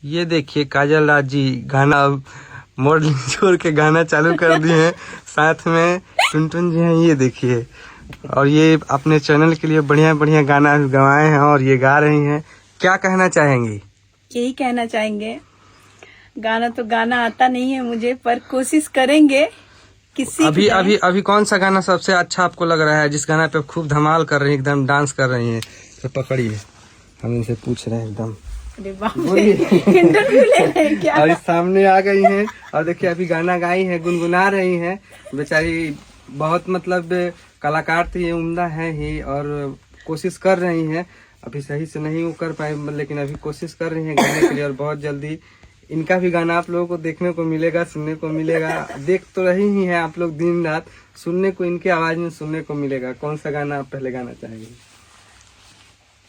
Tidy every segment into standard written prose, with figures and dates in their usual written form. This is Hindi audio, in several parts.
ये देखिए काजल राज जी गाना मॉडलिंग छोड़ के गाना चालू कर दिए हैं। साथ में टुनटुन जी हैं, ये देखिए। और ये अपने चैनल के लिए बढ़िया बढ़िया गाना गवाए हैं और ये गा रही हैं। क्या कहना चाहेंगी? यही कहना चाहेंगे, गाना तो गाना आता नहीं है मुझे, पर कोशिश करेंगे किसी अभी अभी अभी कौन सा गाना सबसे अच्छा आपको लग रहा है, जिस गाना पे खूब धमाल कर रही है, एकदम डांस कर रही हैं? तो पकड़िए, हम इनसे पूछ रहे हैं एकदम। अरे बाप रे, इंटरव्यू ले रहे हैं क्या? और इस सामने आ गई हैं और देखिए अभी गाना गाई है, गुनगुना रही हैं। बेचारी बहुत मतलब कलाकार थी, ये उम्दा है ही और कोशिश कर रही हैं। अभी सही से नहीं वो कर पाए, लेकिन अभी कोशिश कर रही हैं गाने के लिए। और बहुत जल्दी इनका भी गाना आप लोगों को देखने को मिलेगा, सुनने को मिलेगा। देख तो रही ही हैं आप लोग दिन रात, सुनने को इनकी आवाज में सुनने को मिलेगा। कौन सा गाना आप पहले गाना चाहेंगे?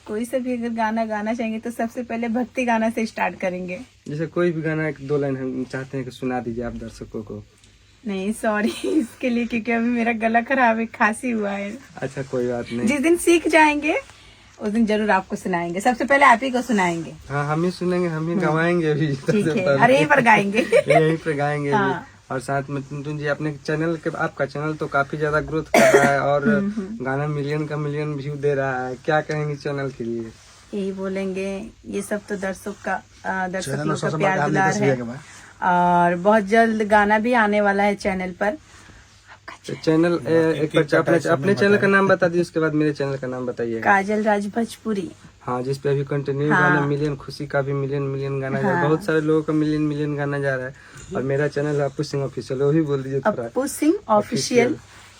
कोई से भी अगर गाना गाना चाहेंगे तो सबसे पहले भक्ति गाना से स्टार्ट करेंगे। जैसे कोई भी गाना एक दो लाइन हम चाहते हैं कि सुना दीजिए आप दर्शकों को। नहीं सॉरी इसके लिए, क्योंकि अभी मेरा गला खराब है, खांसी हुआ है। अच्छा कोई बात नहीं, जिस दिन सीख जाएंगे उस दिन जरूर आपको सुनाएंगे। सबसे पहले आप ही को सुनाएंगे। हाँ हम ही सुनेंगे, हम ही गवाएंगे अभी। ठीक है, अरे यहीं पर गाएंगे। यहीं पे गाएंगे अभी। हाँ। और साथ में टुनटुन जी अपने चैनल के, आपका चैनल तो काफी ज्यादा ग्रोथ कर रहा है और गाना मिलियन का मिलियन व्यू दे रहा है। क्या कहेंगे चैनल के लिए? यही बोलेंगे, ये सब तो दर्शक लोग का प्यार दुलार है। और बहुत जल्द गाना भी आने वाला है चैनल पर। तो चैनल एक अपने चैनल का नाम बता दीजिए, उसके बाद मेरे चैनल का नाम बताइए। काजल राज भोजपुरी। हाँ, जिसपे अभी कंटिन्यू हाँ। गाना मिलियन, खुशी का भी मिलियन गाना जा रहा है। हाँ। बहुत सारे लोगों का मिलियन गाना जा रहा है। और मेरा चैनल है अप्पू सिंह ऑफिशियल, वो भी बोल दीजिए थोड़ा। अप्पू सिंह ऑफिशियल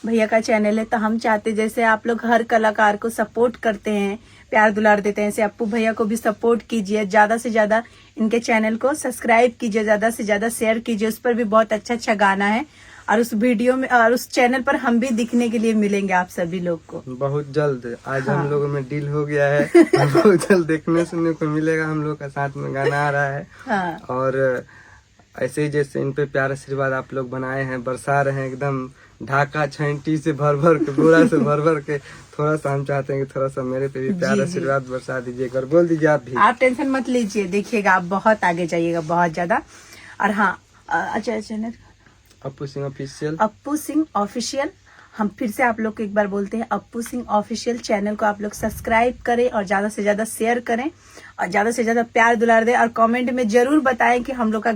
भैया का चैनल है। तो हम चाहते, जैसे आप लोग हर कलाकार को सपोर्ट करते हैं, प्यार दुलार देते हैं, ऐसे अप्पू भैया को भी सपोर्ट कीजिए। ज्यादा से ज्यादा इनके चैनल को सब्सक्राइब कीजिए, ज्यादा से ज्यादा शेयर कीजिए। उस पर भी बहुत अच्छा गाना है और उस वीडियो में और उस चैनल पर हम भी दिखने के लिए मिलेंगे आप सभी लोग को बहुत जल्द। आज हाँ। हम लोगों में डील हो गया है। बहुत जल्द देखने सुनने को मिलेगा, हम लोग का साथ में गाना आ रहा है। हाँ। और ऐसे ही जैसे इन पे प्यार आशीर्वाद आप लोग बनाए हैं, बरसा रहे हैं एकदम ढाका छंटी से भर के, बोरा से भर के। थोड़ा सा हम चाहते हैं कि थोड़ा सा मेरे पे भी प्यार आशीर्वाद बरसा दीजिए। एक बार बोल दीजिए आप भी। आप टेंशन मत लीजिए, देखिएगा आप बहुत आगे जाइएगा, बहुत ज्यादा। और हाँ, अच्छा channel Appu Singh official. Appu Singh official. हम फिर से आप लोग को एक बार बोलते हैं, अप्पू सिंह ऑफिशियल चैनल को आप लोग सब्सक्राइब करें और ज्यादा से ज्यादा शेयर करें और ज्यादा से ज्यादा प्यार दुलार दें। और कमेंट में जरूर बताएं कि हम लोग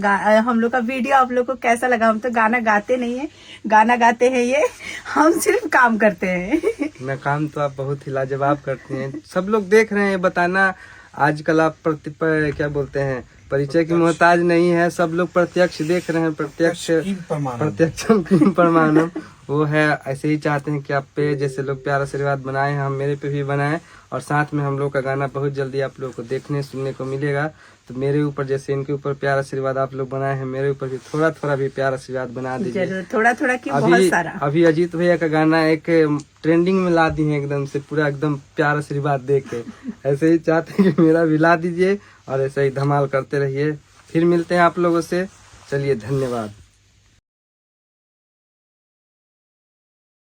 का वीडियो आप लोग को कैसा लगा। हम तो गाना गाते नहीं है, गाना गाते हैं ये, हम सिर्फ काम करते हैं। ना, काम तो आप बहुत ही लाजवाब करते हैं। सब लोग देख रहे हैं, बताना आजकल आप क्या बोलते हैं, परिचय की मोहताज नहीं है। सब लोग प्रत्यक्ष देख रहे हैं, प्रत्यक्ष प्रमाणम वो है। ऐसे ही चाहते हैं कि आप पे जैसे लोग प्यार आशीर्वाद बनाए हैं, हम मेरे पे भी बनाएं। और साथ में हम लोग का गाना बहुत जल्दी आप लोगों को देखने सुनने को मिलेगा। तो मेरे ऊपर जैसे इनके ऊपर प्यार आशीर्वाद आप लोग बनाए हैं, मेरे ऊपर भी थोड़ा भी प्यार आशीर्वाद बना दीजिए। जरूर, थोड़ा की बहुत सारा। अभी अजीत भैया का गाना एक ट्रेंडिंग में ला दी है, एकदम से पूरा एकदम प्यार आशीर्वाद दे के। ऐसे ही चाहते हैं कि मेरा भी ला दीजिए और ऐसे ही धमाल करते रहिए। फिर मिलते हैं आप लोगों से। चलिए, धन्यवाद।